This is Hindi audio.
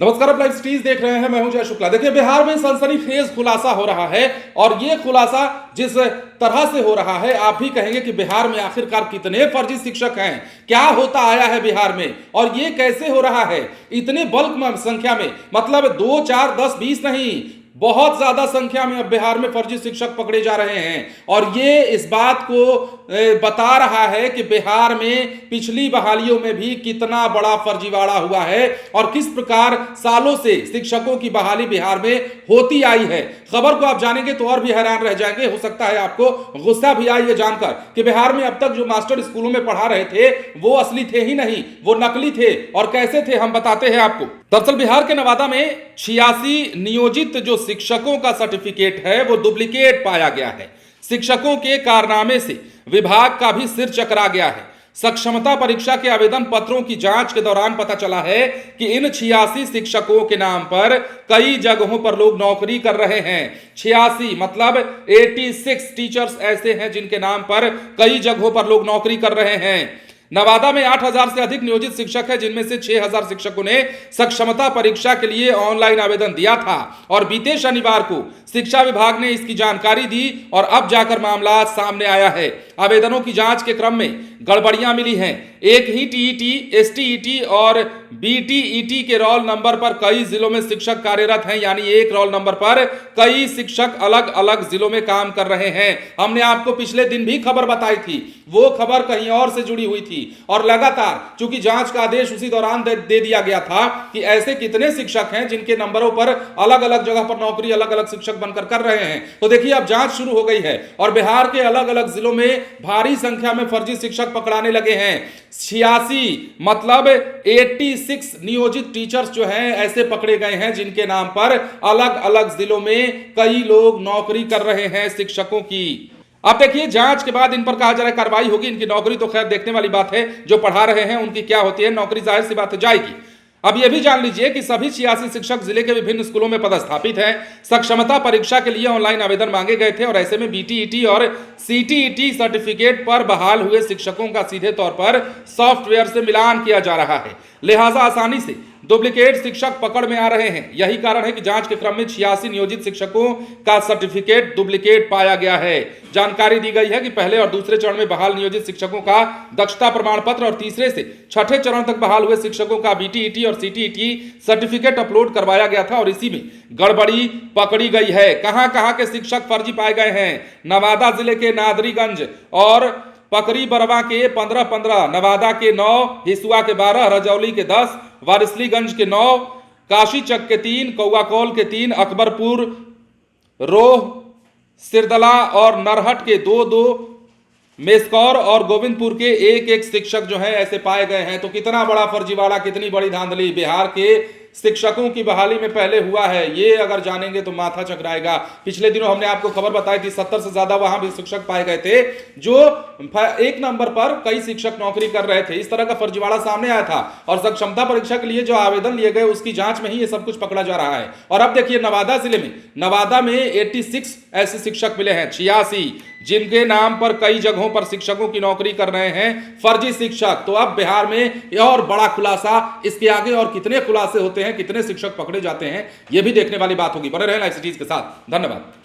नमस्कार, आप लाइव स्ट्रीज देख रहे हैं। मैं हूं जय शुक्ला। देखिए, बिहार में सनसनीखेज खुलासा हो रहा है और ये खुलासा जिस तरह से हो रहा है, आप भी कहेंगे कि बिहार में आखिरकार कितने फर्जी शिक्षक हैं, क्या होता आया है बिहार में और ये कैसे हो रहा है इतने बल्क में संख्या में। मतलब 2, 4, 10, 20 नहीं, बहुत ज्यादा संख्या में अब बिहार में फर्जी शिक्षक पकड़े जा रहे हैं। और ये इस बात को बता रहा है कि बिहार में पिछली बहालियों में भी कितना बड़ा फर्जीवाड़ा हुआ है और किस प्रकार सालों से शिक्षकों की बहाली बिहार में होती आई है। खबर को आप जानेंगे तो और भी हैरान रह जाएंगे। हो सकता है आपको गुस्सा भी आए ये जानकर कि बिहार में अब तक जो मास्टर स्कूलों में पढ़ा रहे थे वो असली थे ही नहीं, वो नकली थे। और कैसे थे हम बताते हैं आपको। दरअसल बिहार के नवादा में 86 नियोजित जो शिक्षकों का सर्टिफिकेट है वो डुप्लीकेट पाया गया है। शिक्षकों के कारनामे से विभाग का भी सिर चकरा गया है। सक्षमता परीक्षा के आवेदन पत्रों की जांच के दौरान पता चला है कि इन 86 शिक्षकों के नाम पर कई जगहों पर लोग नौकरी कर रहे हैं। 86 मतलब 86 टीचर्स ऐसे हैं जिनके नाम पर कई जगहों पर लोग नौकरी कर रहे हैं। नवादा में 8000 से अधिक नियोजित शिक्षक है, जिनमें से 6000 शिक्षकों ने सक्षमता परीक्षा के लिए ऑनलाइन आवेदन दिया था और बीते शनिवार को शिक्षा विभाग ने इसकी जानकारी दी और अब जाकर मामला सामने आया है। आवेदनों की जांच के क्रम में गड़बड़ियां मिली हैं। एक ही टीईटी, एसटीईटी और बीटीईटी के रोल नंबर पर कई जिलों में शिक्षक कार्यरत हैं, यानी एक रोल नंबर पर कई शिक्षक अलग अलग जिलों में काम कर रहे हैं। हमने आपको पिछले दिन भी खबर बताई थी, वो खबर कहीं और से जुड़ी हुई थी और लगातार चूंकि जांच का आदेश उसी दौरान दे दिया गया था कि ऐसे कितने शिक्षक हैं जिनके नंबरों पर अलग अलग जगह पर नौकरी अलग अलग शिक्षक बनकर कर रहे हैं। तो देखिए, अब जांच शुरू हो गई है और बिहार के अलग अलग जिलों में भारी संख्या में फर्जी शिक्षक पकड़ाने लगे हैं। 86 मतलब 86 नियोजित टीचर्स जो हैं ऐसे पकड़े गए हैं जिनके नाम पर अलग अलग जिलों में कई लोग नौकरी कर रहे हैं शिक्षकों की। अब देखिए, जांच के बाद इन पर कहा जा रहा है कार्रवाई होगी। इनकी नौकरी तो खैर देखने वाली बात है, जो पढ़ा रहे हैं उनकी क्या होती है नौकरी, जाहिर सी बात है जाएगी। अब यह भी जान लीजिए कि सभी 86 शिक्षक जिले के विभिन्न स्कूलों में पदस्थापित हैं। सक्षमता परीक्षा के लिए ऑनलाइन आवेदन मांगे गए थे और ऐसे में बीटीईटी और सीटीईटी सर्टिफिकेट पर बहाल हुए शिक्षकों का सीधे तौर पर सॉफ्टवेयर से मिलान किया जा रहा है, लिहाजा आसानी से डुप्लीकेट शिक्षक पकड़ में आ रहे हैं। यही कारण है कि जांच के क्रम में 86 नियोजित शिक्षकों का सर्टिफिकेट डुप्लीकेट पाया गया है। जानकारी दी गई है कि पहले और दूसरे चरण में बहाल नियोजित शिक्षकों का दक्षता प्रमाण पत्र और तीसरे से छठे चरण तक बहाल हुए शिक्षकों का बीटीईटी और सीटीईटी सर्टिफिकेट अपलोड करवाया गया था और इसी में गड़बड़ी पकड़ी गई है। कहां कहां के शिक्षक फर्जी पाए गए हैं? नवादा जिले के नादरीगंज और पकरी बरवा के 15-15, नवादा के 9, हिसुआ के 12, रजौली के 10, वारिसलीगंज के 9, काशीचक के 3, कौआकोल के 3, अकबरपुर, रोह, सिरदला और नरहट के 2-2, मेस्कौर और गोविंदपुर के 1-1 शिक्षक जो हैं ऐसे पाए गए हैं। तो कितना बड़ा फर्जीवाड़ा, कितनी बड़ी धांधली बिहार के शिक्षकों की बहाली में पहले हुआ है, ये अगर जानेंगे तो माथा चकराएगा। पिछले दिनों हमने आपको खबर बताई थी 70 से ज्यादा वहां भी शिक्षक पाए गए थे जो एक नंबर पर कई शिक्षक नौकरी कर रहे थे। इस तरह का फर्जीवाड़ा सामने आया था और सक्षमता परीक्षा के लिए जो आवेदन लिए गए उसकी जांच में ही ये सब कुछ पकड़ा जा रहा है। और अब देखिए, नवादा जिले में, नवादा में 86 ऐसे शिक्षक मिले हैं, 86 जिनके नाम पर कई जगहों पर शिक्षकों की नौकरी कर रहे हैं फर्जी शिक्षक। तो अब बिहार में और बड़ा खुलासा, इसके आगे और कितने खुलासे होते हैं, कितने शिक्षक पकड़े जाते हैं, यह भी देखने वाली बात होगी। बने रहें लाइव सिटीज के साथ। धन्यवाद।